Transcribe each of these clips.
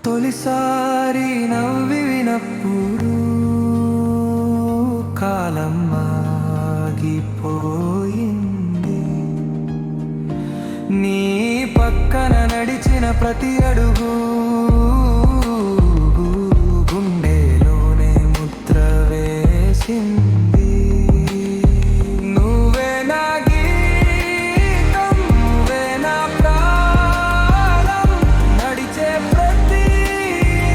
తొలిసారి నవ్వినప్పుడు కాలం ఆగిపోయింది. నీ పక్కన నడిచిన ప్రతి అడుగు గుండెలోనే ముద్ర వేసింది. నువ్వే నా గీతం, నువ్వే నా ప్రాణం, నడిచే ప్రతి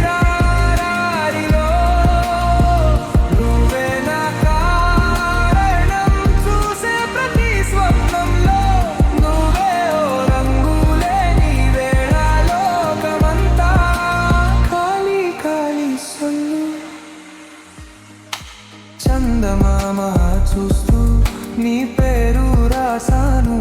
దారిలో నువ్వే నా కారణం, చూసే ప్రతి స్వప్నంలో నువ్వే ఓ రంగులే నీవే నా లోకమంతా. ఖాళీ ఖాళీ సొల్లు చందమామ చూస్తూ నీ పేరు రాసాను.